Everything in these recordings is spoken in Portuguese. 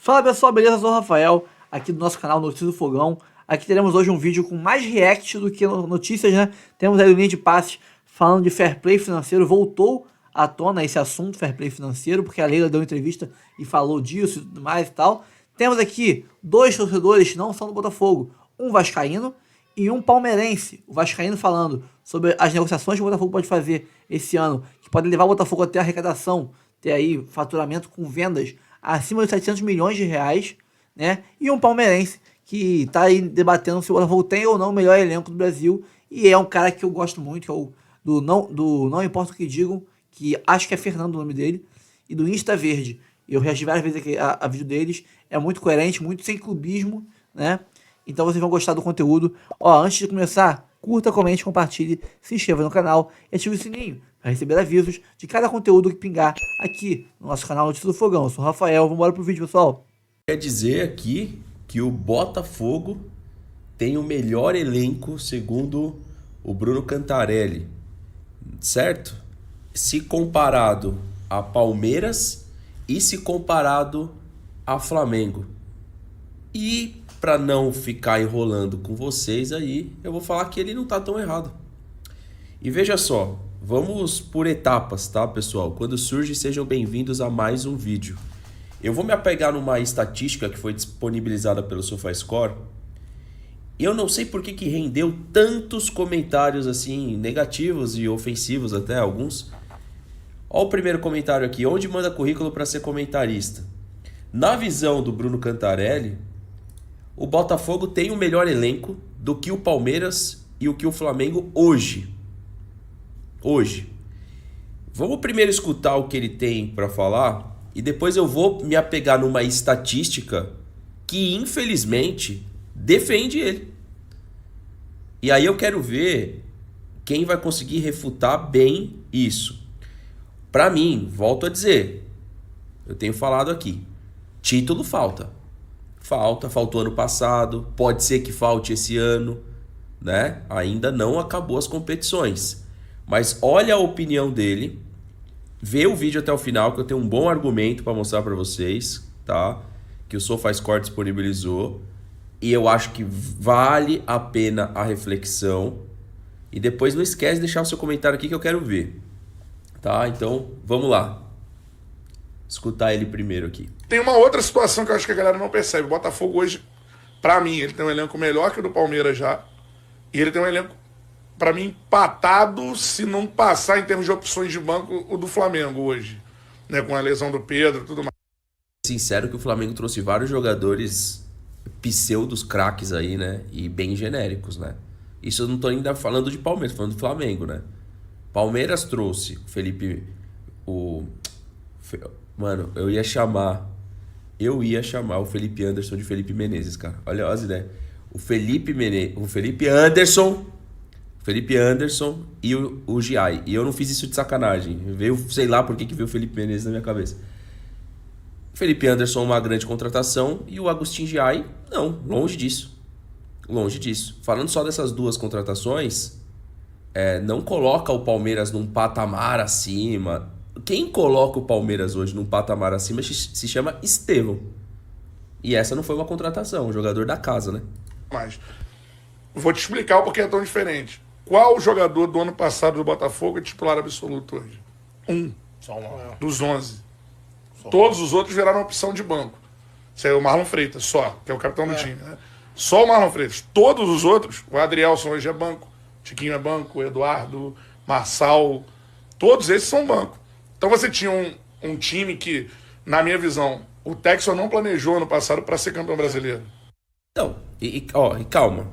Fala pessoal, beleza? Eu sou o Rafael, aqui do nosso canal Notícias do Fogão. Aqui teremos hoje um vídeo com mais react do que notícias, né? Temos aí o Linha de Passes falando de fair play financeiro. Voltou à tona esse assunto, fair play financeiro, porque a Leila deu uma entrevista e falou disso e tudo mais e tal. Temos aqui dois torcedores que não são do Botafogo, um vascaíno e um palmeirense. O vascaíno falando sobre as negociações que o Botafogo pode fazer esse ano, que podem levar o Botafogo até a arrecadação, ter aí faturamento com vendas acima de 700 milhões de reais, né? E um palmeirense que está aí debatendo se o Botafogo tem ou não o melhor elenco do Brasil. E é um cara que eu gosto muito, que é o do Não Importa o Que Digam, que acho que é Fernando o nome dele, e do Insta Verde. Eu reagi várias vezes aqui a vídeo deles. É muito coerente, muito sem clubismo, né? Então vocês vão gostar do conteúdo. Ó, antes de começar, curta, comente, compartilhe, se inscreva no canal e ative o sininho para receber avisos de cada conteúdo que pingar aqui no nosso canal Notícias do Fogão. Eu sou o Rafael, vamos embora pro vídeo, pessoal. Quer dizer aqui que o Botafogo tem o melhor elenco, segundo o Bruno Cantarelli, certo? Se comparado a Palmeiras e se comparado a Flamengo. E para não ficar enrolando com vocês aí, eu vou falar que ele não tá tão errado. E veja só, vamos por etapas, tá, pessoal? Quando surge, sejam bem-vindos a mais um vídeo. Eu vou me apegar numa estatística que foi disponibilizada pelo SofaScore. E eu não sei por que rendeu tantos comentários assim, negativos e ofensivos até alguns. Olha o primeiro comentário aqui. Onde manda currículo para ser comentarista? Na visão do Bruno Cantarelli, o Botafogo tem o melhor elenco do que o Palmeiras e o que o Flamengo hoje. Vamos primeiro escutar o que ele tem para falar e depois eu vou me apegar numa estatística que infelizmente defende ele. E aí eu quero ver quem vai conseguir refutar bem isso. Para mim, volto a dizer, eu tenho falado aqui, título falta. Faltou ano passado, pode ser que falte esse ano, né? Ainda não acabou as competições. Mas olha a opinião dele, vê o vídeo até o final, que eu tenho um bom argumento para mostrar para vocês, tá? Que o SofaScore disponibilizou. E eu acho que vale a pena a reflexão. E depois não esquece de deixar o seu comentário aqui que eu quero ver. Tá? Então, vamos lá. Escutar ele primeiro aqui. Tem uma outra situação que eu acho que a galera não percebe. O Botafogo hoje, pra mim, ele tem um elenco melhor que o do Palmeiras já. E ele tem um elenco, pra mim, empatado, se não passar em termos de opções de banco, o do Flamengo hoje. Né? Com a lesão do Pedro e tudo mais. Sincero que o Flamengo trouxe vários jogadores pseudos craques aí, né? E bem genéricos, né? Isso eu não tô ainda falando de Palmeiras, tô falando do Flamengo, né? Palmeiras trouxe o Felipe... Mano, eu ia chamar o Felipe Anderson de Felipe Menezes, cara. Olha as ideias. O Felipe Anderson e o Giai. E eu não fiz isso de sacanagem. Veio, sei lá por que veio o Felipe Menezes na minha cabeça. O Felipe Anderson uma grande contratação e o Agustin Giai, não, longe disso. Longe disso. Falando só dessas duas contratações, não coloca o Palmeiras num patamar acima. Quem coloca o Palmeiras hoje num patamar acima se chama Estevão. E essa não foi uma contratação, um jogador da casa, né? Mas vou te explicar o porquê é tão diferente. Qual jogador do ano passado do Botafogo é titular absoluto hoje? Só um. Dos 11. Todos os outros viraram opção de banco. Isso aí é o Marlon Freitas, só, que é o capitão do time. Né? Só o Marlon Freitas. Todos os outros, o Adrielson hoje é banco, Tiquinho é banco, o Eduardo, Marçal, todos esses são banco. Então você tinha um time que, na minha visão, o Texel não planejou ano passado para ser campeão brasileiro. Não, e calma.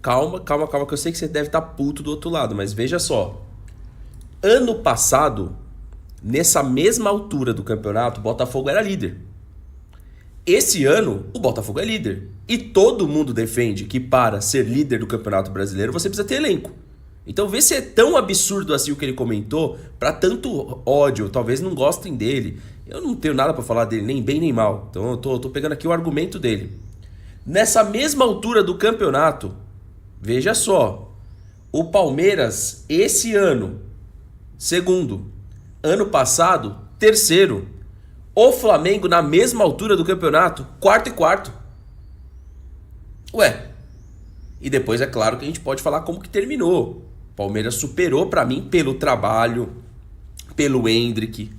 Calma, que eu sei que você deve estar puto do outro lado, mas veja só. Ano passado, nessa mesma altura do campeonato, o Botafogo era líder. Esse ano, o Botafogo é líder. E todo mundo defende que para ser líder do Campeonato Brasileiro, você precisa ter elenco. Então vê se é tão absurdo assim o que ele comentou, para tanto ódio, talvez não gostem dele. Eu não tenho nada para falar dele, nem bem nem mal. Então eu tô pegando aqui o argumento dele. Nessa mesma altura do campeonato, veja só, o Palmeiras esse ano, segundo. Ano passado, terceiro. O Flamengo, na mesma altura do campeonato, quarto e quarto. Ué. E depois é claro que a gente pode falar como que terminou. Palmeiras superou pra mim pelo trabalho, pelo Endrick.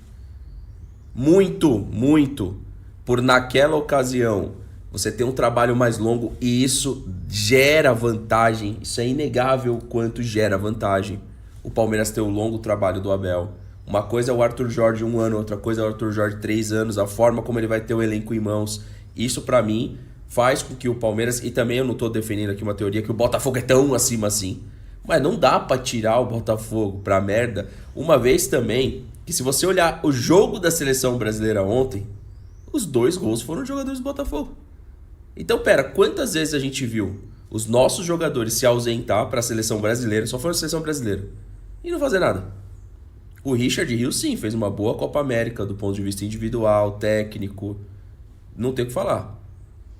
Muito por naquela ocasião você ter um trabalho mais longo e isso gera vantagem. Isso é inegável o quanto gera vantagem. O Palmeiras ter o longo trabalho do Abel. Uma coisa é o Arthur Jorge 1 ano, outra coisa é o Arthur Jorge 3 anos, a forma como ele vai ter o elenco em mãos. Isso pra mim faz com que o Palmeiras, e também eu não tô defendendo aqui uma teoria que o Botafogo é tão acima assim, mas não dá pra tirar o Botafogo pra merda. Uma vez também, que se você olhar o jogo da seleção brasileira ontem, os 2 gols foram jogadores do Botafogo. Então pera, quantas vezes a gente viu os nossos jogadores se ausentar pra seleção brasileira, só foram a seleção brasileira, e não fazer nada? O Richard Rios, sim, fez uma boa Copa América do ponto de vista individual, técnico, não tem o que falar.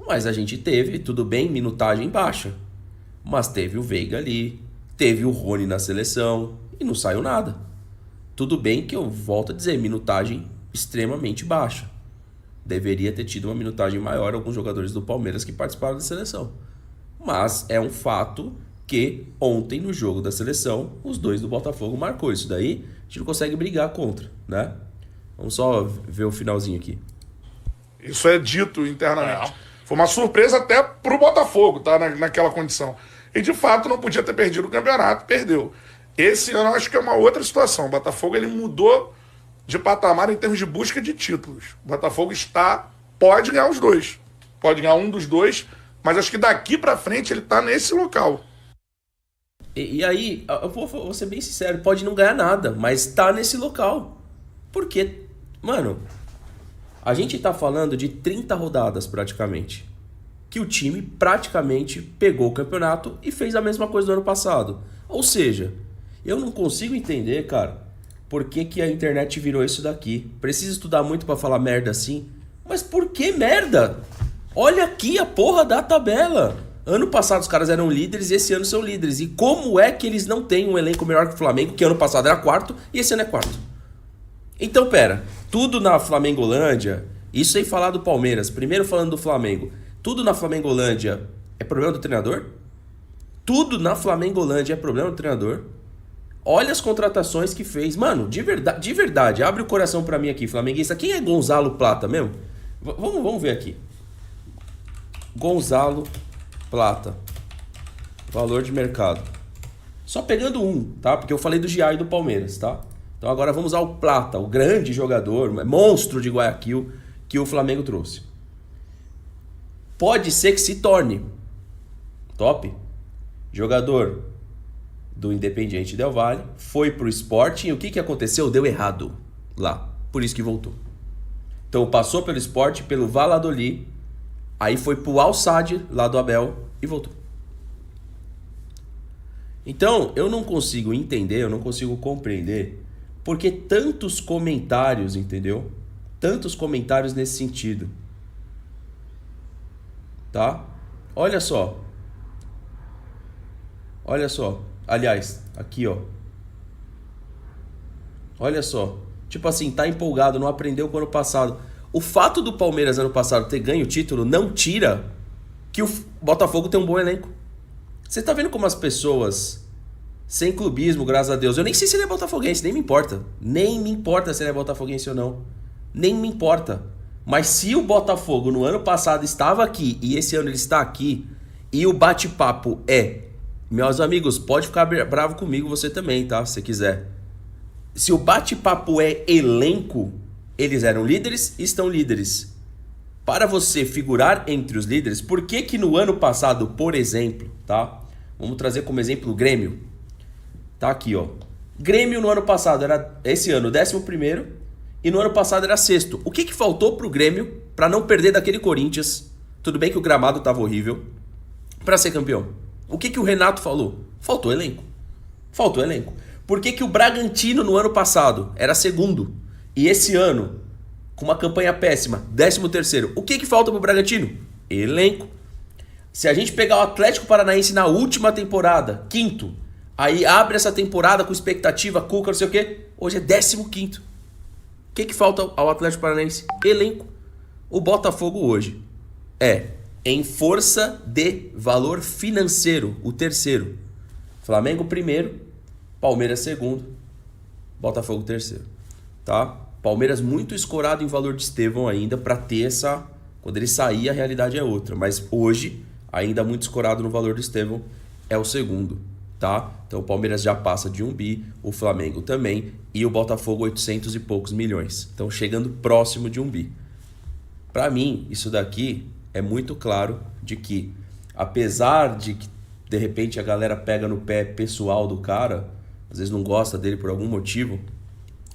Mas a gente teve, tudo bem, minutagem baixa, mas teve o Veiga ali, teve o Rony na seleção e não saiu nada. Tudo bem que eu volto a dizer, minutagem extremamente baixa. Deveria ter tido uma minutagem maior alguns jogadores do Palmeiras que participaram da seleção. Mas é um fato que ontem no jogo da seleção, os 2 do Botafogo marcou isso daí. A gente não consegue brigar contra, né? Vamos só ver o finalzinho aqui. Isso é dito internamente. Foi uma surpresa até pro Botafogo, tá? Naquela condição. E de fato não podia ter perdido o campeonato, perdeu. Esse ano eu acho que é uma outra situação. O Botafogo ele mudou de patamar em termos de busca de títulos. O Botafogo pode ganhar os 2. Pode ganhar um dos 2, mas acho que daqui pra frente ele tá nesse local. E aí, eu vou ser bem sincero, pode não ganhar nada, mas tá nesse local. Porque, mano, a gente tá falando de 30 rodadas praticamente. Que o time praticamente pegou o campeonato e fez a mesma coisa do ano passado. Ou seja, eu não consigo entender, cara, por que a internet virou isso daqui. Precisa estudar muito pra falar merda assim. Mas por que merda? Olha aqui a porra da tabela. Ano passado os caras eram líderes e esse ano são líderes. E como é que eles não têm um elenco melhor que o Flamengo, que ano passado era quarto e esse ano é quarto? Então, pera, tudo na Flamengolândia, isso sem falar do Palmeiras, primeiro falando do Flamengo, tudo na Flamengolândia é problema do treinador? Tudo na Flamengolândia é problema do treinador? Olha as contratações que fez. Mano, de verdade, abre o coração pra mim aqui, flamenguista. Quem é Gonzalo Plata mesmo? Vamos ver aqui. Gonzalo Plata. Valor de mercado. Só pegando um, tá? Porque eu falei do Giai e do Palmeiras, tá? Então agora vamos ao Plata, o grande jogador, monstro de Guayaquil que o Flamengo trouxe. Pode ser que se torne top jogador do Independiente Del Valle, foi pro Sporting e o que aconteceu? Deu errado lá, por isso que voltou. Então passou pelo Sporting, pelo Valladolid, aí foi pro Al Sadd, lá do Abel, e voltou. Então, eu não consigo entender, eu não consigo compreender porque tantos comentários, entendeu? Tantos comentários nesse sentido. Tá? Olha só. Olha só. Aliás, aqui, ó. Olha só. Tipo assim, tá empolgado, não aprendeu com o ano passado. O fato do Palmeiras ano passado ter ganho o título não tira que o Botafogo tem um bom elenco. Você tá vendo como as pessoas, sem clubismo, graças a Deus, eu nem sei se ele é botafoguense, nem me importa. Nem me importa se ele é botafoguense ou não. Nem me importa. Mas se o Botafogo no ano passado estava aqui e esse ano ele está aqui, e o bate-papo é... Meus amigos, pode ficar bravo comigo você também, tá? Se você quiser. Se o bate-papo é elenco, eles eram líderes e estão líderes. Para você figurar entre os líderes, por que que no ano passado, por exemplo, tá? Vamos trazer como exemplo o Grêmio. Tá aqui, ó. Grêmio no ano passado era, esse ano, 11º e no ano passado era 6º. O que que faltou pro Grêmio para não perder daquele Corinthians? Tudo bem que o gramado tava horrível, para ser campeão. O que que o Renato falou? Faltou elenco. Faltou elenco. Por que que o Bragantino no ano passado era 2º e esse ano, com uma campanha péssima, 13º? O que que falta pro Bragantino? Elenco. Se a gente pegar o Atlético Paranaense na última temporada, 5º, aí abre essa temporada com expectativa, Cuca, não sei o quê, hoje é 15º. O que falta ao Atlético Paranaense? Elenco. O Botafogo hoje é, em força de valor financeiro, o terceiro. Flamengo primeiro, Palmeiras segundo, Botafogo terceiro. Tá? Palmeiras muito escorado em valor de Estevão ainda para ter essa... Quando ele sair, a realidade é outra. Mas hoje, ainda muito escorado no valor do Estevão, é o segundo. Tá? Então o Palmeiras já passa de 1 bi, o Flamengo também, e o Botafogo 800 e poucos milhões. Então chegando próximo de 1 bi. Para mim, isso daqui é muito claro de que, apesar de que de repente a galera pega no pé pessoal do cara, às vezes não gosta dele por algum motivo,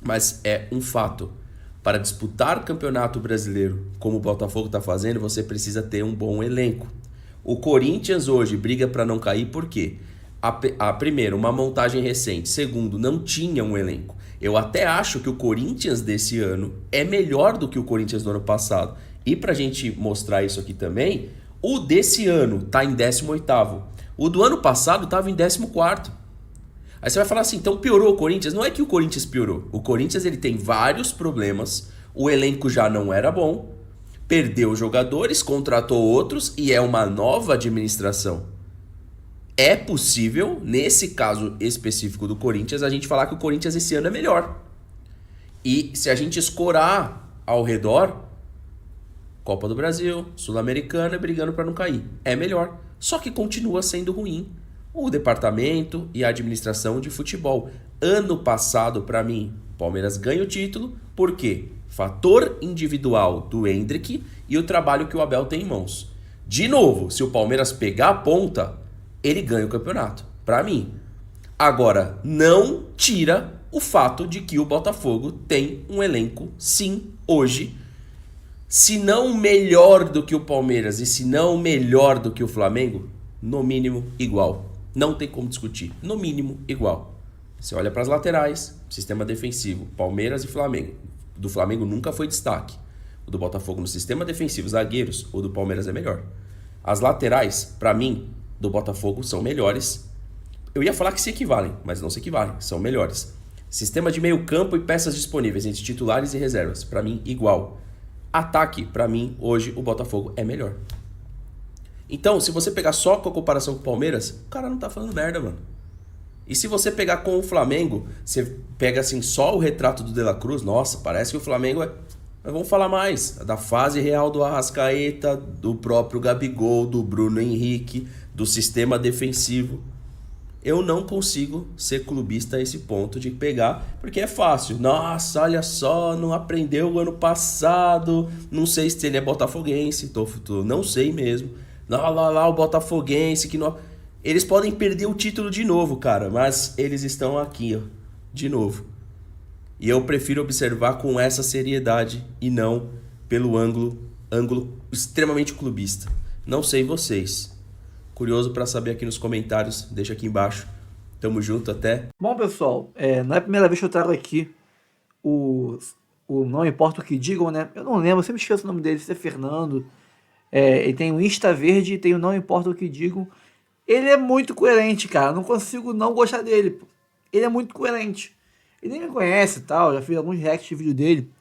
mas é um fato. Para disputar campeonato brasileiro, como o Botafogo está fazendo, você precisa ter um bom elenco. O Corinthians hoje briga para não cair, por quê? Primeiro, uma montagem recente. Segundo, não tinha um elenco. Eu até acho que o Corinthians desse ano é melhor do que o Corinthians do ano passado. E pra gente mostrar isso aqui também, o desse ano tá em 18º. O do ano passado tava em 14º. Aí você vai falar assim, então piorou o Corinthians? Não é que o Corinthians piorou. O Corinthians ele tem vários problemas. O elenco já não era bom. Perdeu jogadores, contratou outros e é uma nova administração. É possível, nesse caso específico do Corinthians, a gente falar que o Corinthians esse ano é melhor. E se a gente escorar ao redor, Copa do Brasil, Sul-Americana, brigando para não cair. É melhor. Só que continua sendo ruim o departamento e a administração de futebol. Ano passado, para mim, Palmeiras ganha o título. Por quê? Fator individual do Endrick e o trabalho que o Abel tem em mãos. De novo, se o Palmeiras pegar a ponta, ele ganha o campeonato, pra mim. Agora, não tira o fato de que o Botafogo tem um elenco, sim, hoje, se não melhor do que o Palmeiras e se não melhor do que o Flamengo, no mínimo igual. Não tem como discutir, no mínimo igual. Você olha para as laterais, sistema defensivo, Palmeiras e Flamengo. O do Flamengo nunca foi destaque. O do Botafogo no sistema defensivo, zagueiros, o do Palmeiras é melhor. As laterais, pra mim, do Botafogo são melhores. Eu ia falar que se equivalem, mas não se equivalem, são melhores. Sistema de meio campo e peças disponíveis entre titulares e reservas, pra mim igual. Ataque, pra mim, hoje o Botafogo é melhor. Então, se você pegar só com a comparação com o Palmeiras, o cara não tá falando merda, mano. E se você pegar com o Flamengo, você pega assim só o retrato do De La Cruz, nossa, parece que o Flamengo é... Mas vamos falar mais da fase real do Arrascaeta, do próprio Gabigol, do Bruno Henrique, do sistema defensivo. Eu não consigo ser clubista a esse ponto de pegar, porque é fácil. Nossa, olha só, não aprendeu o ano passado, não sei se ele é botafoguense, não sei mesmo. Lá, o botafoguense que não... Eles podem perder o título de novo, cara, mas eles estão aqui, ó, de novo. E eu prefiro observar com essa seriedade e não pelo ângulo extremamente clubista. Não sei vocês. Curioso para saber aqui nos comentários, deixa aqui embaixo. Tamo junto, até. Bom, pessoal, não é a primeira vez que eu trago aqui o Não Importa o Que Digam, né? Eu não lembro, eu sempre esqueço o nome dele, se é Fernando. Ele tem o Insta Verde e tem o Não Importa o Que Digam. Ele é muito coerente, cara. Não consigo não gostar dele, pô. Ele é muito coerente. Ele nem me conhece e tal, já fiz alguns reacts de vídeo dele.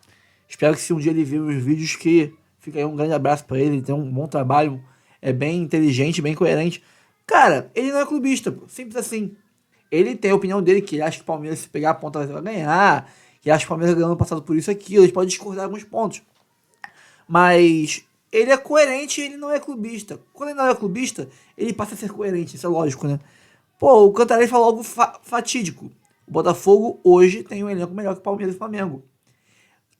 Espero que se um dia ele ver meus vídeos, que fica aí um grande abraço pra ele. Ele tem um bom trabalho, é bem inteligente, bem coerente. Cara, ele não é clubista, pô. Simples assim. Ele tem a opinião dele, que ele acha que o Palmeiras, se pegar a ponta, vai ganhar. Que acha que o Palmeiras ganhou ano passado por isso e aquilo. Eles podem discordar alguns pontos. Mas ele é coerente e ele não é clubista. Quando ele não é clubista, ele passa a ser coerente. Isso é lógico, né? Pô, o Cantarelli falou algo fatídico. O Botafogo hoje tem um elenco melhor que o Palmeiras e o Flamengo.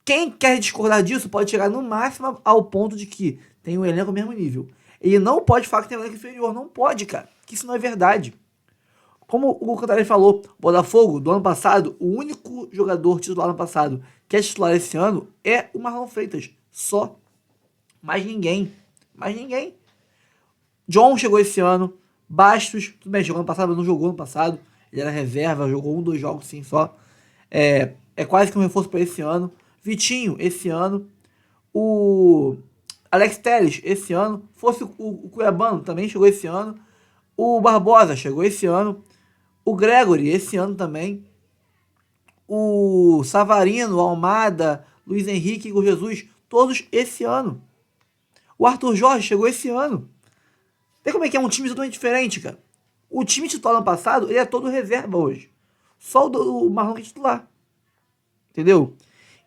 Quem quer discordar disso pode chegar no máximo ao ponto de que tem um elenco ao mesmo nível. Ele não pode falar que tem um elenco inferior. Não pode, cara. Que isso não é verdade. Como o Cantarelli falou, o Botafogo, do ano passado, o único jogador titular no ano passado que é titular esse ano é o Marlon Freitas. Só. Mais ninguém. Mais ninguém. John chegou esse ano. Bastos, tudo bem, jogou ano passado, mas não jogou ano passado. Ele era reserva, jogou 2 jogos sim só. É quase que um reforço para esse ano. Vitinho, esse ano. O Alex Telles, esse ano. Fosse o Cuiabano, também chegou esse ano. O Barbosa chegou esse ano. O Gregory, esse ano também. o Savarino, o Almada, Luiz Henrique, Igor Jesus, todos esse ano. O Arthur Jorge chegou esse ano. Vê como é que é um time totalmente diferente, cara. O time titular no ano passado, ele é todo reserva hoje. Só o Marlon que é titular. Entendeu?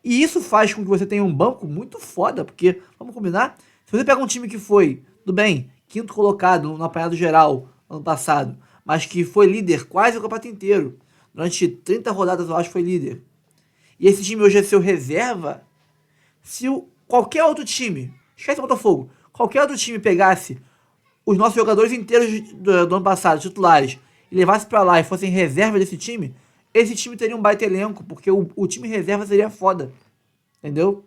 E isso faz com que você tenha um banco muito foda, porque, vamos combinar, se você pega um time que foi, tudo bem, quinto colocado no apanhado geral ano passado, mas que foi líder quase o campeonato inteiro, durante 30 rodadas eu acho que foi líder, e esse time hoje é seu reserva, se qualquer outro time, esquece o Botafogo, qualquer outro time pegasse os nossos jogadores inteiros do ano passado, titulares, e levasse pra lá e fossem reserva desse time, esse time teria um baita elenco, porque o time reserva seria foda. Entendeu?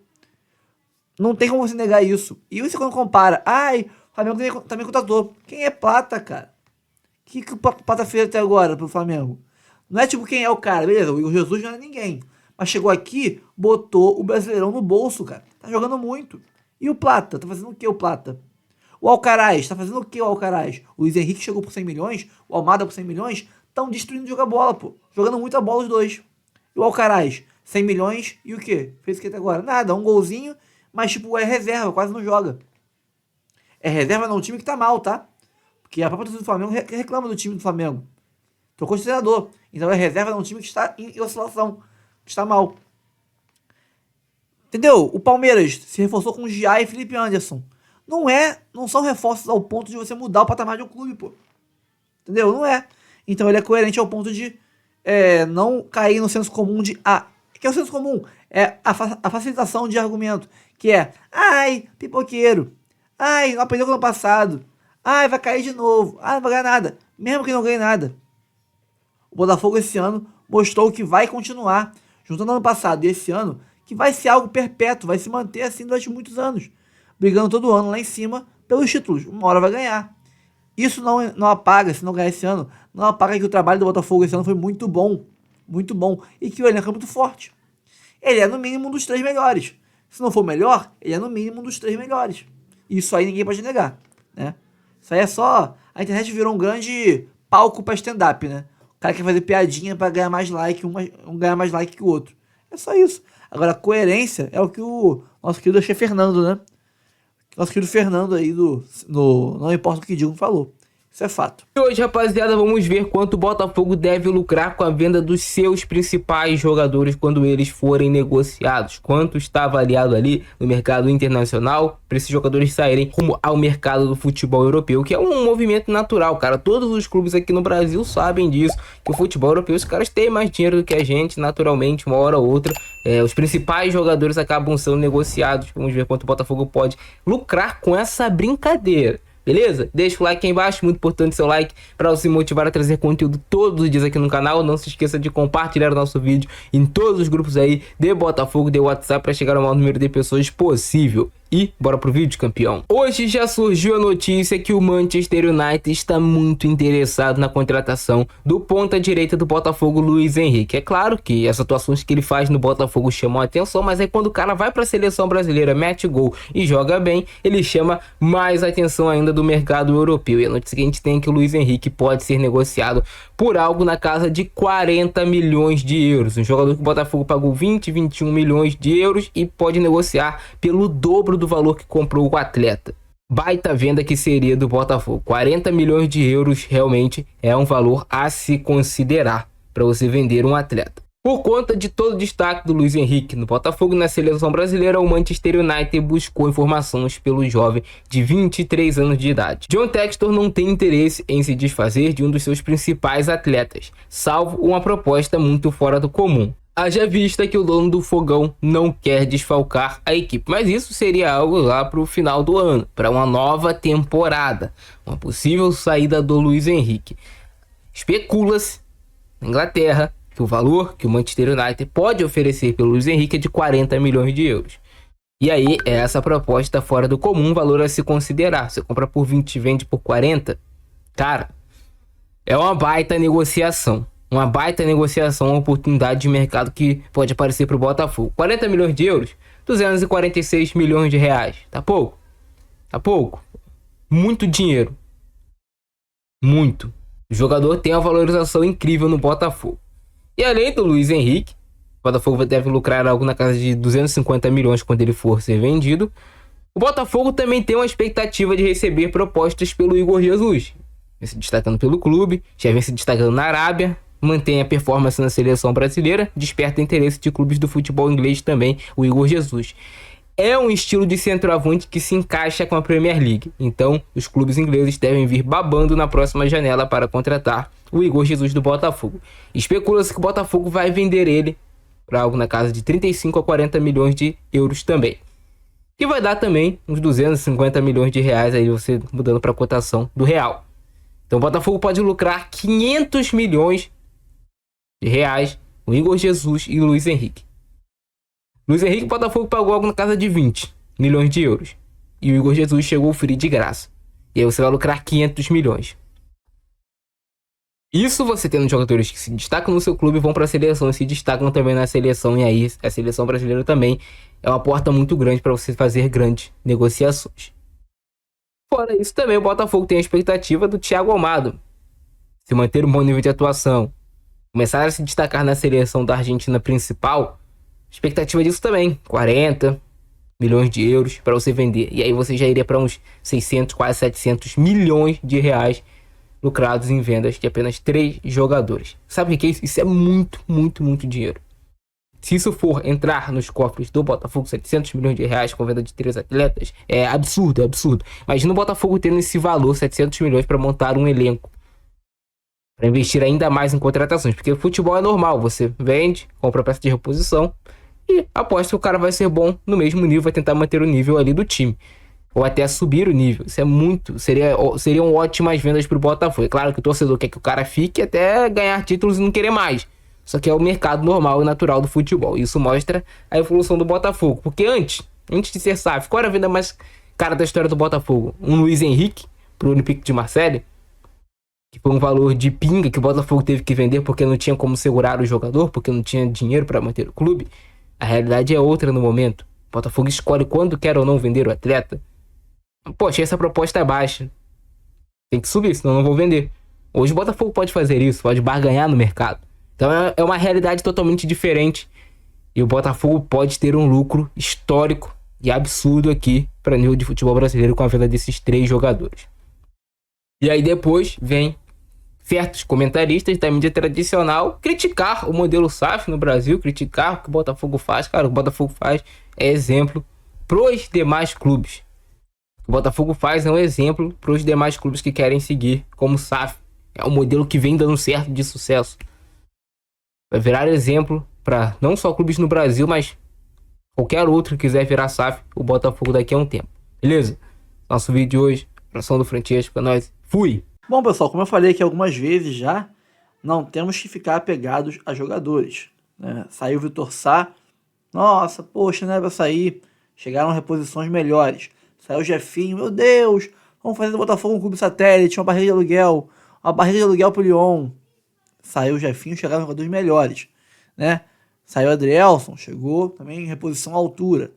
Não tem como você negar isso. E você quando compara, o Flamengo também contratou. Quem é Plata, cara? O que o Plata fez até agora pro Flamengo? Não é tipo quem é o cara, beleza, o Igor Jesus não é ninguém. Mas chegou aqui, botou o Brasileirão no bolso, cara. Tá jogando muito. E o Plata? Tá fazendo o que o Plata? O Alcaraz, tá fazendo o que o Alcaraz? O Luiz Henrique chegou por 100 milhões, o Almada por 100 milhões, estão destruindo de jogar bola, pô. Jogando muita bola os dois. E o Alcaraz, 100 milhões e o quê? Fez o que até agora? Nada, um golzinho, mas tipo, é reserva, quase não joga. É reserva num time que tá mal, tá? Porque a própria torcida do Flamengo reclama do time do Flamengo. Trocou de treinador. Então é reserva num time que está em oscilação, que está mal. Entendeu? O Palmeiras se reforçou com o Gia e Felipe Anderson. Não são reforços ao ponto de você mudar o patamar de um clube, pô. Entendeu? Não é. Então ele é coerente ao ponto de não cair no senso comum de... que é o senso comum? É a facilitação de argumento. Que é, pipoqueiro. Não aprendeu com o ano passado. Vai cair de novo. Não vai ganhar nada. Mesmo que não ganhe nada. O Botafogo esse ano mostrou que vai continuar, juntando ano passado e esse ano, que vai ser algo perpétuo, vai se manter assim durante muitos anos. Brigando todo ano lá em cima pelos títulos. Uma hora vai ganhar. Isso não apaga, se não ganhar esse ano, não apaga que o trabalho do Botafogo esse ano foi muito bom. Muito bom. E que o elenco é muito forte. Ele é no mínimo um dos 3 melhores. Se não for melhor, ele é no mínimo um dos 3 melhores. Isso aí ninguém pode negar, né? Isso aí é só... A internet virou um grande palco pra stand-up, né? O cara quer fazer piadinha pra ganhar mais like, um ganhar mais like que o outro. É só isso. Agora, coerência é o que o nosso querido Che Fernando, né? Nosso querido Fernando aí Não Importa o que Digam falou. Isso é fato. E hoje, rapaziada, vamos ver quanto o Botafogo deve lucrar com a venda dos seus principais jogadores quando eles forem negociados. Quanto está avaliado ali no mercado internacional para esses jogadores saírem rumo ao mercado do futebol europeu, que é um movimento natural, cara. Todos os clubes aqui no Brasil sabem disso, que o futebol europeu, os caras têm mais dinheiro do que a gente, naturalmente, uma hora ou outra. Os principais jogadores acabam sendo negociados. Vamos ver quanto o Botafogo pode lucrar com essa brincadeira. Beleza? Deixa o like aí embaixo, muito importante seu like para você motivar a trazer conteúdo todos os dias aqui no canal. Não se esqueça de compartilhar o nosso vídeo em todos os grupos aí de Botafogo, de WhatsApp, para chegar ao maior número de pessoas possível. E bora pro vídeo, campeão. Hoje já surgiu a notícia que o Manchester United está muito interessado na contratação do ponta-direita do Botafogo, Luiz Henrique. É claro que as atuações que ele faz no Botafogo chamam a atenção, mas aí quando o cara vai para a seleção brasileira, mete gol e joga bem, ele chama mais atenção ainda do mercado europeu. E a notícia que a gente tem é que o Luiz Henrique pode ser negociado por algo na casa de 40 milhões de euros. Um jogador que o Botafogo pagou 21 milhões de euros e pode negociar pelo dobro do valor que comprou o atleta. Baita venda que seria do Botafogo. 40 milhões de euros realmente é um valor a se considerar para você vender um atleta. Por conta de todo o destaque do Luiz Henrique no Botafogo e na seleção brasileira, o Manchester United buscou informações pelo jovem de 23 anos de idade. John Textor não tem interesse em se desfazer de um dos seus principais atletas, salvo uma proposta muito fora do comum. Haja vista que o dono do Fogão não quer desfalcar a equipe, mas isso seria algo lá para o final do ano, para uma nova temporada, uma possível saída do Luiz Henrique. Especula-se na Inglaterra que o valor que o Manchester United pode oferecer pelo Luiz Henrique é de 40 milhões de euros. E aí, é essa proposta fora do comum, valor a se considerar. Você compra por 20 e vende por 40, cara, é uma baita negociação. Uma baita negociação, uma oportunidade de mercado que pode aparecer para o Botafogo. 40 milhões de euros, 246 milhões de reais. Tá pouco? Tá pouco? Muito dinheiro. Muito. O jogador tem uma valorização incrível no Botafogo. E além do Luiz Henrique, Botafogo deve lucrar algo na casa de 250 milhões quando ele for ser vendido. O Botafogo também tem uma expectativa de receber propostas pelo Igor Jesus. Vem se destacando pelo clube, já vem se destacando na Arábia, mantém a performance na seleção brasileira, desperta interesse de clubes do futebol inglês também, o Igor Jesus. É um estilo de centroavante que se encaixa com a Premier League. Então, os clubes ingleses devem vir babando na próxima janela para contratar o Igor Jesus do Botafogo. Especula-se que o Botafogo vai vender ele para algo na casa de 35 a 40 milhões de euros também. Que vai dar também uns 250 milhões de reais, aí você mudando para a cotação do real. Então o Botafogo pode lucrar 500 milhões de reais com Igor Jesus e Luiz Henrique. Luiz Henrique, o Botafogo pagou algo na casa de 20 milhões de euros. E o Igor Jesus chegou free de graça. E aí você vai lucrar 500 milhões. Isso você tendo jogadores que se destacam no seu clube, vão para a seleção e se destacam também na seleção. E aí a seleção brasileira também é uma porta muito grande para você fazer grandes negociações. Fora isso, também o Botafogo tem a expectativa do Thiago Almada se manter um bom nível de atuação, começar a se destacar na seleção da Argentina principal. Expectativa disso também, 40 milhões de euros para você vender. E aí você já iria para uns 600, quase 700 milhões de reais lucrados em vendas de apenas 3 jogadores. Sabe o que é isso? Isso é muito, muito, muito dinheiro. Se isso for entrar nos cofres do Botafogo, 700 milhões de reais com venda de 3 atletas, é absurdo, é absurdo. Imagina o Botafogo tendo esse valor, 700 milhões, para montar um elenco, para investir ainda mais em contratações. Porque o futebol é normal, você vende, compra peça de reposição e aposta que o cara vai ser bom no mesmo nível, vai tentar manter o nível ali do time. Ou até subir o nível. Isso é muito. Seriam ótimas vendas pro Botafogo. É claro que o torcedor quer que o cara fique até ganhar títulos e não querer mais. Só que é o mercado normal e natural do futebol. Isso mostra a evolução do Botafogo. Porque antes de ser SAF, qual era a venda mais cara da história do Botafogo? Um Luiz Henrique pro Olympique de Marseille, que foi um valor de pinga que o Botafogo teve que vender porque não tinha como segurar o jogador, porque não tinha dinheiro para manter o clube. A realidade é outra no momento. O Botafogo escolhe quando quer ou não vender o atleta. Poxa, essa proposta é baixa. Tem que subir, senão não vou vender. Hoje o Botafogo pode fazer isso, pode barganhar no mercado. Então é uma realidade totalmente diferente. E o Botafogo pode ter um lucro histórico e absurdo aqui para nível de futebol brasileiro com a venda desses 3 jogadores. E aí depois vem certos comentaristas da mídia tradicional criticar o modelo SAF no Brasil, criticar o que o Botafogo faz. Cara, o que o Botafogo faz é exemplo pros demais clubes. O Botafogo faz é um exemplo para os demais clubes que querem seguir como SAF. É um modelo que vem dando certo, de sucesso. Vai virar exemplo para não só clubes no Brasil, mas qualquer outro que quiser virar SAF, o Botafogo daqui a um tempo. Beleza? Nosso vídeo de hoje, ação do Francesco, pra nós. Fui! Bom, pessoal, como eu falei aqui algumas vezes já, não temos que ficar apegados a jogadores, né? Saiu o Vitor Sá, nossa, poxa, não é pra sair. Chegaram reposições melhores. Saiu o Jefinho, meu Deus, vamos fazer do Botafogo um clube satélite, uma barreira de aluguel pro Lyon. Saiu o Jefinho, chegaram jogadores melhores, né? Saiu o Adrielson, chegou também em reposição à altura.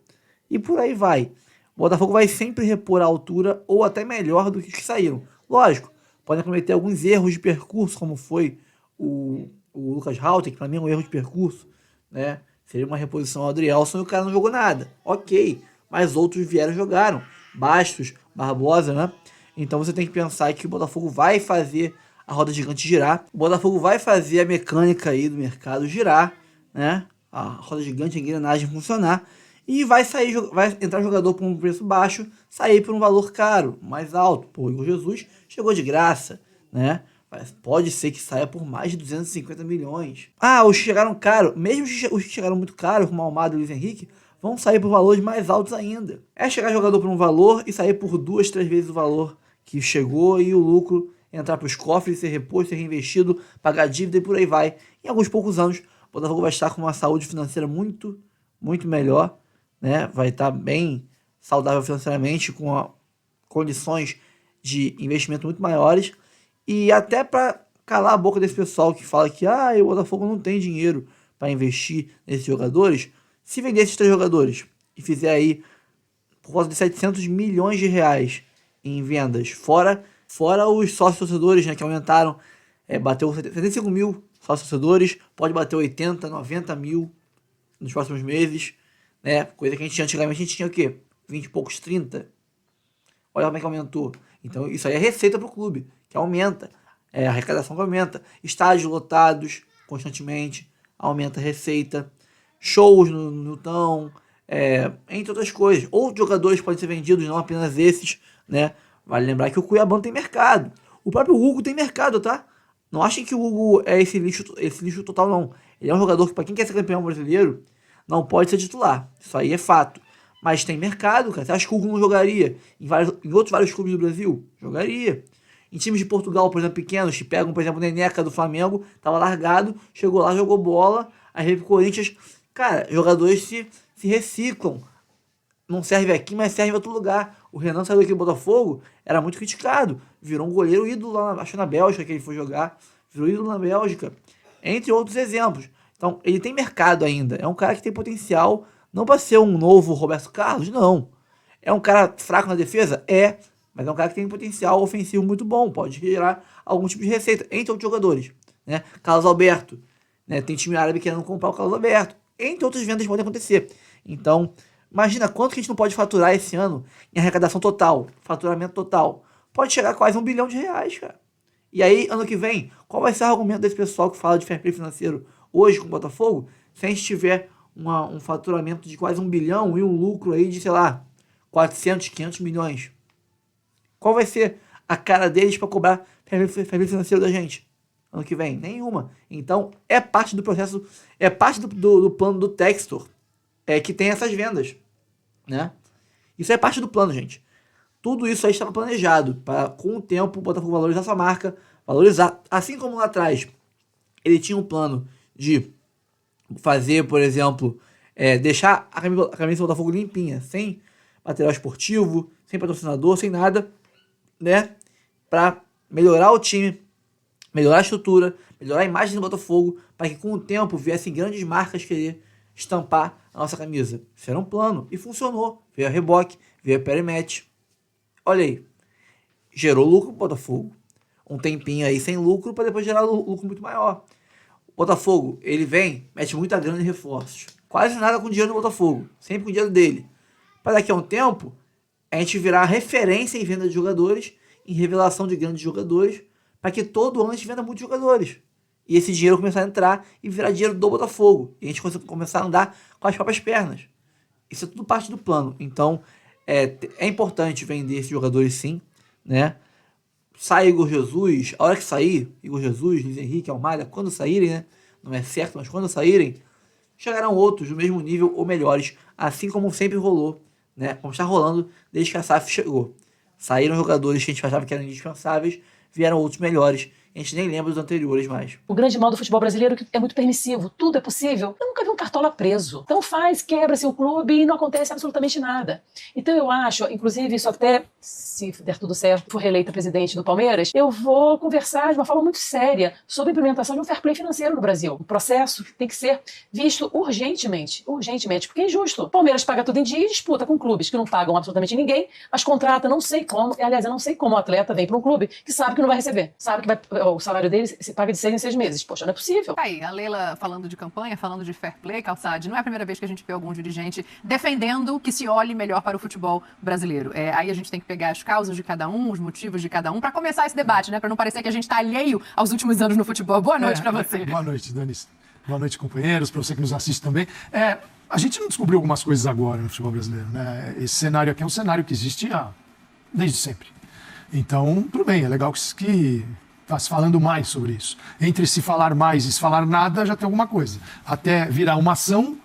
E por aí vai. O Botafogo vai sempre repor a altura ou até melhor do que os que saíram. Lógico, podem cometer alguns erros de percurso, como foi o Lucas Halter, que para mim é um erro de percurso, né? Seria uma reposição ao Adrielson e o cara não jogou nada. Ok, mas outros vieram e jogaram. Bastos, Barbosa, né? Então você tem que pensar que o Botafogo vai fazer a roda gigante girar. O Botafogo vai fazer a mecânica aí do mercado girar, né? A roda gigante, a engrenagem funcionar. E vai entrar jogador por um preço baixo, sair por um valor caro, mais alto. Pô, o Igor Jesus chegou de graça, né? Mas pode ser que saia por mais de 250 milhões. Ah, os que chegaram caro, mesmo os que chegaram muito caro, como o Almada e o Luiz Henrique, vão sair por valores mais altos ainda. É chegar jogador por um valor e sair por 2, 3 vezes o valor que chegou e o lucro entrar para os cofres, ser reposto, ser reinvestido, pagar dívida e por aí vai. Em alguns poucos anos, o Botafogo vai estar com uma saúde financeira muito, muito melhor, né? Vai estar bem saudável financeiramente, com condições de investimento muito maiores. E até para calar a boca desse pessoal que fala que o Botafogo não tem dinheiro para investir nesses jogadores. Se vender esses 3 jogadores e fizer aí por volta de 700 milhões de reais em vendas, fora os sócios torcedores, né, que aumentaram, bateu 75 mil sócios torcedores, pode bater 80, 90 mil nos próximos meses, né? Coisa que a gente tinha antigamente, a gente tinha o quê? 20 e poucos, 30. Olha como é que aumentou. Então, isso aí é receita para o clube, que aumenta. A arrecadação que aumenta. Estádios lotados constantemente, aumenta a receita. Shows no Newton, entre outras coisas. Outros jogadores podem ser vendidos, não apenas esses, né? Vale lembrar que o Cuiabá não tem mercado. O próprio Hugo tem mercado, tá? Não achem que o Hugo é esse lixo total, não. Ele é um jogador que, para quem quer ser campeão brasileiro, não pode ser titular. Isso aí é fato. Mas tem mercado, cara. Você acha que o Hugo não jogaria em outros vários clubes do Brasil? Jogaria. Em times de Portugal, por exemplo, pequenos, que pegam, por exemplo, o Neneca do Flamengo, tava largado, chegou lá, jogou bola, aí veio pro Corinthians. Cara, jogadores se reciclam. Não serve aqui, mas serve em outro lugar. O Renan saiu aqui do Botafogo, era muito criticado. Virou um goleiro ídolo lá, acho na Bélgica que ele foi jogar. Virou ídolo na Bélgica. Entre outros exemplos. Então, ele tem mercado ainda. É um cara que tem potencial, não para ser um novo Roberto Carlos, não. É um cara fraco na defesa? Mas é um cara que tem potencial ofensivo muito bom. Pode gerar algum tipo de receita, entre outros jogadores. Né? Carlos Alberto. Né? Tem time árabe querendo comprar o Carlos Alberto. Entre outras vendas podem acontecer. Então, imagina quanto que a gente não pode faturar esse ano em arrecadação total, faturamento total. Pode chegar a quase R$1 bilhão, cara. E aí, ano que vem, qual vai ser o argumento desse pessoal que fala de fair play financeiro hoje com o Botafogo, se a gente tiver um faturamento de quase R$1 bilhão e um lucro aí de, sei lá, 400, 500 milhões? Qual vai ser a cara deles para cobrar fair play financeiro da gente ano que vem? Nenhuma. Então, é parte do processo, é parte do plano do Textor que tem essas vendas, né? Isso é parte do plano, gente. Tudo isso aí estava planejado para, com o tempo, o Botafogo valorizar sua marca, valorizar, assim como lá atrás ele tinha um plano de fazer, por exemplo, deixar a camisa do Botafogo limpinha, sem material esportivo, sem patrocinador, sem nada, né? Para melhorar o time, melhorar a estrutura, melhorar a imagem do Botafogo, para que com o tempo viessem grandes marcas querer estampar a nossa camisa. Isso era um plano e funcionou. Veio a Reboque, veio a Perimet. Olha aí, gerou lucro pro Botafogo. Um tempinho aí sem lucro para depois gerar lucro muito maior. O Botafogo, ele vem, mete muita grana em reforços. Quase nada com o dinheiro do Botafogo, sempre com o dinheiro dele. Para daqui a um tempo, a gente virar referência em venda de jogadores, em revelação de grandes jogadores, para que todo ano a gente venda muitos jogadores. E esse dinheiro começar a entrar e virar dinheiro do Botafogo. E a gente começar a andar com as próprias pernas. Isso é tudo parte do plano. Então, é importante vender esses jogadores sim, né? Sai Igor Jesus, a hora que sair, Igor Jesus, Luiz Henrique, Almada, quando saírem, né? Não é certo, mas quando saírem, chegarão outros do mesmo nível ou melhores, assim como sempre rolou, né? Como está rolando desde que a SAF chegou. Saíram jogadores que a gente achava que eram indispensáveis, vieram outros melhores. A gente nem lembra dos anteriores mais. O grande mal do futebol brasileiro é que é muito permissivo. Tudo é possível. Eu nunca vi um cartola preso. Então quebra seu clube e não acontece absolutamente nada. Então eu acho, inclusive, isso até, se der tudo certo, for reeleita presidente do Palmeiras, eu vou conversar de uma forma muito séria sobre a implementação de um fair play financeiro no Brasil. O processo tem que ser visto urgentemente, porque é injusto. O Palmeiras paga tudo em dia e disputa com clubes que não pagam absolutamente ninguém, mas contrata não sei como, aliás, eu não sei como o atleta vem para um clube que sabe que não vai receber, sabe que o salário dele se paga de 6 em 6 meses. Poxa, não é possível. Tá aí, a Leila falando de campanha, falando de fair play, Calçade, não é a primeira vez que a gente vê algum dirigente defendendo que se olhe melhor para o futebol brasileiro. Aí a gente tem que pegar as causas de cada um, os motivos de cada um, para começar esse debate, né? Para não parecer que a gente está alheio aos últimos anos no futebol. Boa noite para você. Boa noite, Danis. Boa noite, companheiros, para você que nos assiste também. A gente não descobriu algumas coisas agora no futebol brasileiro, né? Esse cenário aqui é um cenário que existe desde sempre. Então, tudo bem, é legal que está se falando mais sobre isso. Entre se falar mais e se falar nada, já tem alguma coisa. Até virar uma ação,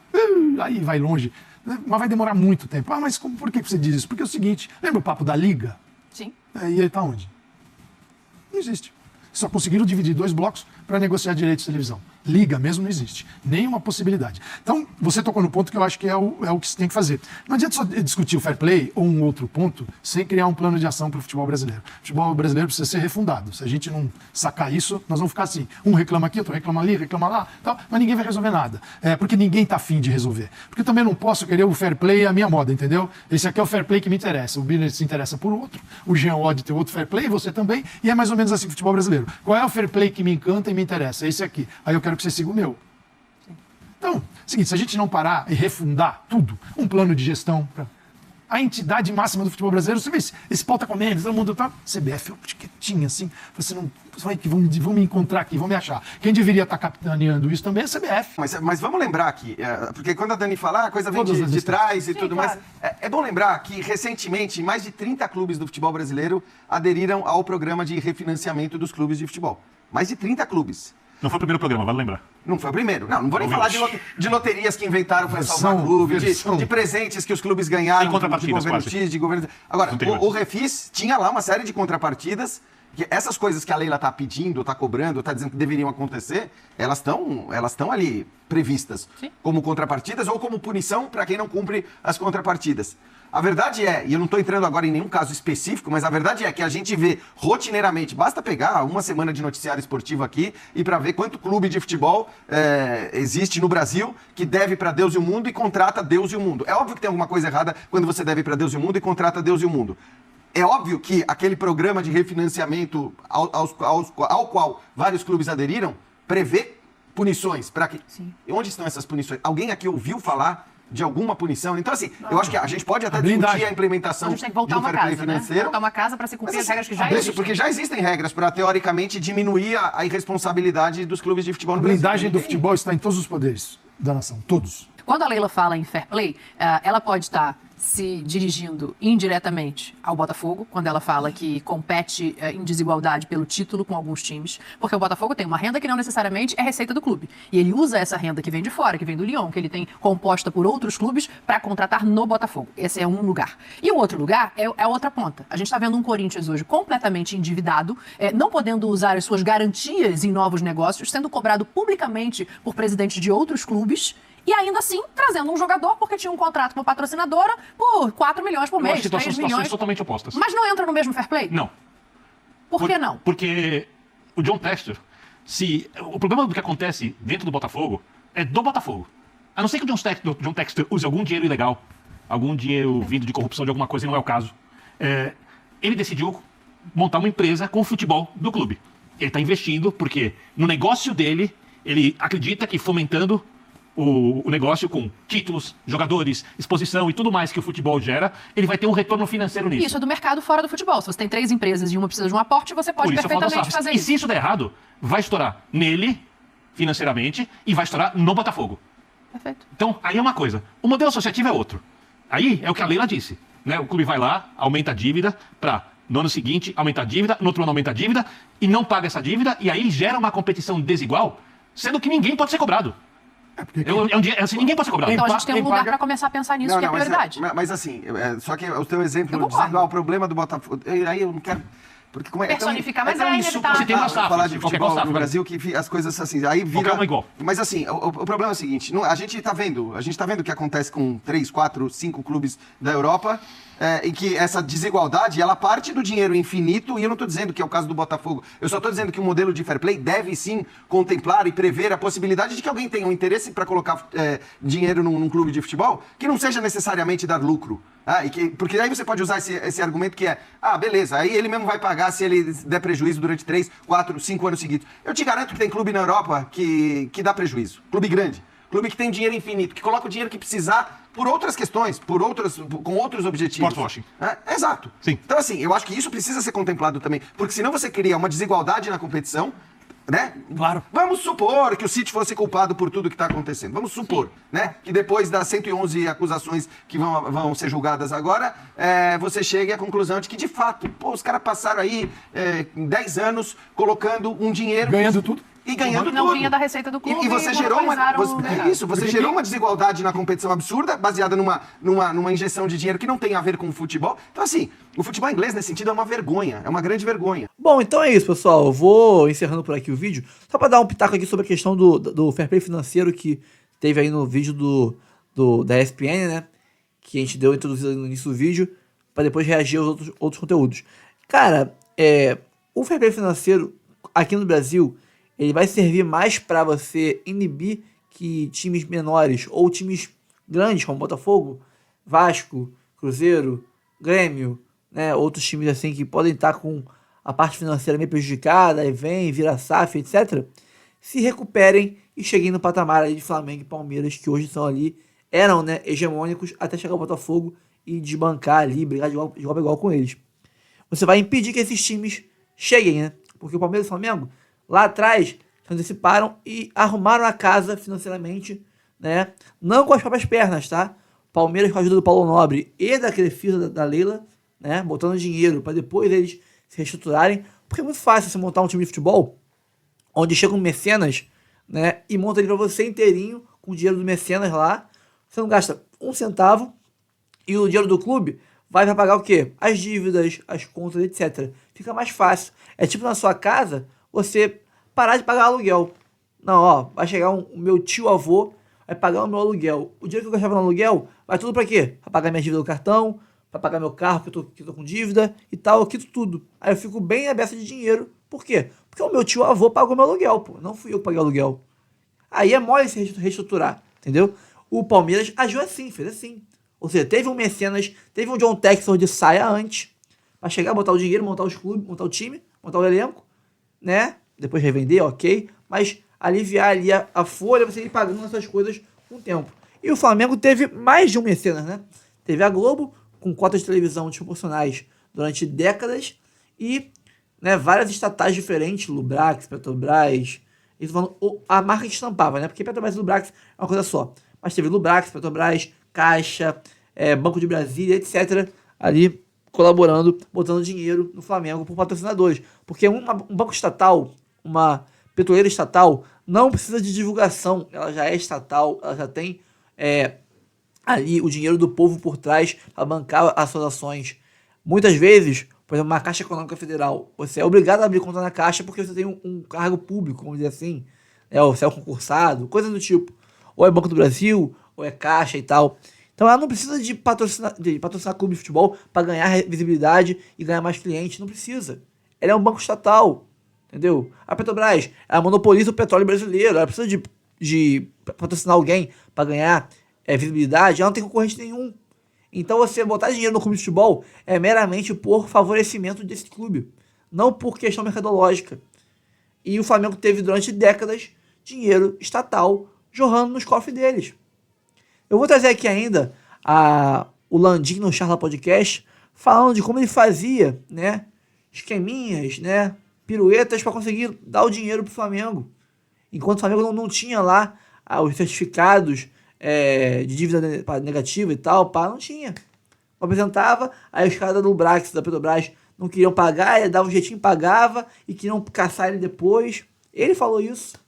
aí vai longe. Mas vai demorar muito tempo. Mas por que você diz isso? Porque é o seguinte, lembra o papo da Liga? Sim. E ele está onde? Não existe. Só conseguiram dividir 2 blocos para negociar direitos de televisão. Liga mesmo não existe. Nenhuma possibilidade. Então, você tocou no ponto que eu acho que é o que se tem que fazer. Não adianta só discutir o fair play ou um outro ponto sem criar um plano de ação para o futebol brasileiro. O futebol brasileiro precisa ser refundado. Se a gente não sacar isso, nós vamos ficar assim. Um reclama aqui, outro reclama ali, reclama lá, tal, mas ninguém vai resolver nada. Porque ninguém está afim de resolver. Porque eu também não posso querer o fair play à minha moda, entendeu? Esse aqui é o fair play que me interessa. O Biner se interessa por outro, o Jean Odd tem outro fair play, você também, e é mais ou menos assim o futebol brasileiro. Qual é o fair play que me encanta e me interessa? Esse aqui. Aí eu quero que você siga o meu. Então, Seguinte, se a gente não parar e refundar tudo, um plano de gestão para a entidade máxima do futebol brasileiro, você vê esse pau tá comendo, todo mundo tá... CBF, eu quietinho assim, você não... Vai que vão me encontrar aqui, vão me achar. Quem deveria estar capitaneando isso também é a CBF. Mas vamos lembrar aqui, porque quando a Dani fala, a coisa vem de trás e tudo mais, é bom lembrar que recentemente mais de 30 clubes do futebol brasileiro aderiram ao programa de refinanciamento dos clubes de futebol. Mais de 30 clubes. Não foi o primeiro programa, vale lembrar. Não foi o primeiro. Não vou nem falar de loterias que inventaram para salvar clube, de presentes que os clubes ganharam. Tem contrapartidas, de governo X, de governo... Agora, o Refis tinha lá uma série de contrapartidas, que essas coisas que a Leila está pedindo, está cobrando, está dizendo que deveriam acontecer, elas estão ali previstas. Sim. Como contrapartidas ou como punição para quem não cumpre as contrapartidas. A verdade é, e eu não estou entrando agora em nenhum caso específico, mas a verdade é que a gente vê rotineiramente, basta pegar uma semana de noticiário esportivo aqui e para ver quanto clube de futebol existe no Brasil que deve para Deus e o mundo e contrata Deus e o mundo. É óbvio que tem alguma coisa errada quando você deve para Deus e o mundo e contrata Deus e o mundo. É óbvio que aquele programa de refinanciamento ao qual vários clubes aderiram prevê punições. Para que... Sim. Onde estão essas punições? Alguém aqui ouviu falar de alguma punição? Então, assim, eu acho que a gente pode até discutir a implementação a gente tem que voltar do fair play financeiro. Voltar uma casa para se cumprir as regras que já existem. Porque já existem regras para, teoricamente, diminuir a irresponsabilidade dos clubes de futebol no Brasil. A blindagem do futebol está em todos os poderes da nação, todos. Quando a Leila fala em fair play, ela pode estar se dirigindo indiretamente ao Botafogo, quando ela fala que compete em desigualdade pelo título com alguns times, porque o Botafogo tem uma renda que não necessariamente é receita do clube. E ele usa essa renda que vem de fora, que vem do Lyon, que ele tem composta por outros clubes, para contratar no Botafogo. Esse é um lugar. E o outro lugar é a outra ponta. A gente está vendo um Corinthians hoje completamente endividado, não podendo usar as suas garantias em novos negócios, sendo cobrado publicamente por presidentes de outros clubes, e ainda assim, trazendo um jogador porque tinha um contrato com a patrocinadora por 4 milhões por mês, 3 milhões. Totalmente opostas. Mas não entra no mesmo fair play? Não. Por que não? Porque o John Textor, o problema do que acontece dentro do Botafogo é do Botafogo. A não ser que o John Textor use algum dinheiro ilegal, algum dinheiro vindo de corrupção de alguma coisa, e não é o caso. Ele decidiu montar uma empresa com o futebol do clube. Ele está investindo porque no negócio dele, ele acredita que fomentando o negócio com títulos, jogadores, exposição e tudo mais que o futebol gera, ele vai ter um retorno financeiro nisso. Isso é do mercado fora do futebol. Se você tem 3 empresas e uma precisa de um aporte, você pode perfeitamente fazer isso. E se isso der errado, vai estourar nele, financeiramente, e vai estourar no Botafogo. Perfeito. Então, aí é uma coisa. O modelo associativo é outro. Aí é o que a Leila disse, né? O clube vai lá, aumenta a dívida para no ano seguinte aumentar a dívida, no outro ano aumenta a dívida e não paga essa dívida, e aí gera uma competição desigual, sendo que ninguém pode ser cobrado. Assim, ninguém pode ser cobrado. Então a gente tem um lugar para começar a pensar nisso, que é prioridade. Mas assim, só que o teu exemplo dizendo o problema do Botafogo, aí eu não quero... Porque como personificar, mas é inevitável. Você tem uma safra, falar de futebol no Brasil que as coisas assim, aí vira... igual. Mas assim, o problema é o seguinte, a gente tá vendo o que acontece com 3, 4, 5 clubes da Europa, em que essa desigualdade, ela parte do dinheiro infinito, e eu não estou dizendo que é o caso do Botafogo, eu só estou dizendo que o modelo de fair play deve sim contemplar e prever a possibilidade de que alguém tenha um interesse para colocar dinheiro num clube de futebol, que não seja necessariamente dar lucro. Porque aí você pode usar esse argumento que beleza, aí ele mesmo vai pagar se ele der prejuízo durante 3, 4, 5 anos seguidos. Eu te garanto que tem clube na Europa que dá prejuízo. Clube grande. Clube que tem dinheiro infinito, que coloca o dinheiro que precisar por outras questões, com outros objetivos. Sportwashing. Exato. Sim. Então, assim, eu acho que isso precisa ser contemplado também, porque senão você cria uma desigualdade na competição, né? Claro. Vamos supor que o City fosse culpado por tudo que está acontecendo. Vamos supor, né? Que depois das 111 acusações que vão ser julgadas agora, você chegue à conclusão de que, de fato, os caras passaram aí 10 anos colocando um dinheiro... Ganhando tudo. E ganhando tudo. Não vinha da receita do clube. E você gerou uma desigualdade na competição absurda, baseada numa injeção de dinheiro que não tem a ver com o futebol. Então, assim, o futebol inglês, nesse sentido, é uma vergonha. É uma grande vergonha. Bom, então é isso, pessoal. Eu vou encerrando por aqui o vídeo. Só para dar um pitaco aqui sobre a questão do fair play financeiro que teve aí no vídeo da ESPN, né? Que a gente deu introduzido no início do vídeo, para depois reagir aos outros conteúdos. Cara, o fair play financeiro aqui no Brasil... ele vai servir mais para você inibir que times menores ou times grandes como Botafogo, Vasco, Cruzeiro, Grêmio, né, outros times assim que podem estar com a parte financeira meio prejudicada, e vira SAF, etc., se recuperem e cheguem no patamar ali de Flamengo e Palmeiras, que hoje são ali, eram, né, hegemônicos, até chegar o Botafogo e desbancar ali, brigar de igual a igual com eles. Você vai impedir que esses times cheguem, né? Porque o Palmeiras e o Flamengo, lá atrás, se anteciparam e arrumaram a casa financeiramente, né? Não com as próprias pernas, tá? Palmeiras com a ajuda do Paulo Nobre e da Crefisa da Leila, né? Botando dinheiro para depois eles se reestruturarem. Porque é muito fácil você montar um time de futebol onde chega um mecenas, né? E monta ele para você inteirinho com o dinheiro do mecenas lá. Você não gasta um centavo e o dinheiro do clube vai para pagar o quê? As dívidas, as contas, etc. Fica mais fácil. É tipo na sua casa, você parar de pagar aluguel. Não, ó, vai chegar o meu tio-avô, vai pagar o meu aluguel. O dinheiro que eu gastava no aluguel, vai tudo pra quê? Pra pagar minha dívida do cartão, pra pagar meu carro, que eu tô com dívida e tal, eu quito tudo. Aí eu fico bem aberto de dinheiro. Por quê? Porque o meu tio-avô pagou meu aluguel, pô. Não fui eu que paguei o aluguel. Aí é mole se reestruturar, entendeu? O Palmeiras agiu assim, fez assim. Ou seja, teve um mecenas, teve um John Textor de saia antes, pra chegar, botar o dinheiro, montar os clubes, montar o time, montar o elenco, né? Depois revender, ok. Mas aliviar ali a folha, você ir pagando essas coisas com o tempo. E o Flamengo teve mais de um mecenas, né? Teve a Globo, com cotas de televisão desproporcionais durante décadas, e, né, várias estatais diferentes, Lubrax, Petrobras, isso falando, a marca que estampava, né? Porque Petrobras e Lubrax é uma coisa só. Mas teve Lubrax, Petrobras, Caixa, Banco de Brasília, etc., ali colaborando, botando dinheiro no Flamengo por patrocinadores. Porque um banco estatal, uma petroleira estatal, não precisa de divulgação, ela já é estatal, ela já tem ali o dinheiro do povo por trás para bancar as suas ações. Muitas vezes, por exemplo, uma Caixa Econômica Federal, você é obrigado a abrir conta na Caixa porque você tem um cargo público, vamos dizer assim, ou você é um concursado, coisa do tipo. Ou é Banco do Brasil, ou é Caixa e tal. Então ela não precisa de patrocinar clube de futebol para ganhar visibilidade e ganhar mais clientes, não precisa. Ela é um banco estatal, entendeu? A Petrobras, ela monopoliza o petróleo brasileiro, ela precisa de patrocinar alguém para ganhar visibilidade, ela não tem concorrente nenhum. Então você botar dinheiro no clube de futebol é meramente por favorecimento desse clube, não por questão mercadológica. E o Flamengo teve durante décadas dinheiro estatal jorrando nos cofres deles. Eu vou trazer aqui ainda o Landim no Charla Podcast, falando de como ele fazia, né, esqueminhas, né, piruetas para conseguir dar o dinheiro pro Flamengo. Enquanto o Flamengo não tinha lá os certificados de dívida negativa e tal, não tinha. Apresentava, aí os caras do Brax, da Petrobras, não queriam pagar, ele dava um jeitinho, pagava, e queriam caçar ele depois. Ele falou isso.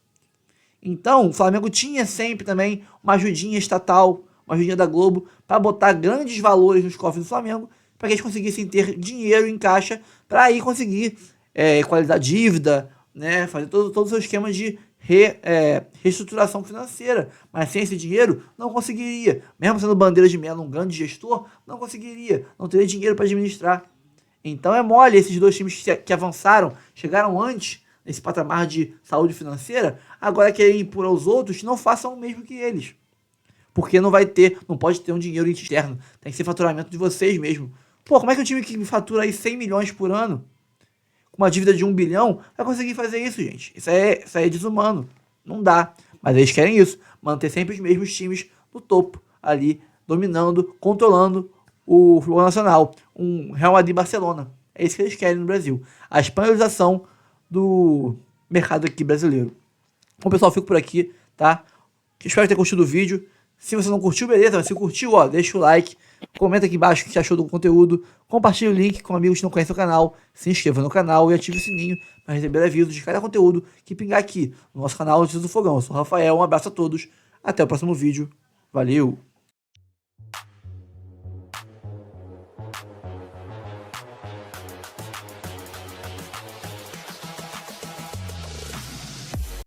Então, o Flamengo tinha sempre também uma ajudinha estatal, uma ajudinha da Globo, para botar grandes valores nos cofres do Flamengo, para que eles conseguissem ter dinheiro em caixa, para aí conseguir equalizar dívida, né, fazer todo o seu esquema de reestruturação financeira. Mas sem esse dinheiro, não conseguiria. Mesmo sendo Bandeira de Melo um grande gestor, não conseguiria, não teria dinheiro para administrar. Então é mole esses dois times que avançaram, chegaram antes nesse patamar de saúde financeira, agora querem impor aos outros que não façam o mesmo que eles. Porque não pode ter um dinheiro externo, tem que ser faturamento de vocês mesmo. Pô, como é que o time que me fatura aí 100 milhões por ano, com uma dívida de 1 bilhão, vai conseguir fazer isso, gente? Isso é desumano, não dá. Mas eles querem isso, manter sempre os mesmos times no topo, ali, dominando, controlando o futebol nacional. Um Real Madrid Barcelona, é isso que eles querem no Brasil. A espanholização do mercado aqui brasileiro. Bom, pessoal, fico por aqui, tá? Espero ter curtido o vídeo. Se você não curtiu, beleza, mas se curtiu, ó, deixa o like, comenta aqui embaixo o que você achou do conteúdo, compartilha o link com amigos que não conhecem o canal, se inscreva no canal e ative o sininho para receber avisos de cada conteúdo que pingar aqui no nosso canal Notícias do Fogão. Eu sou o Rafael, um abraço a todos, até o próximo vídeo, valeu!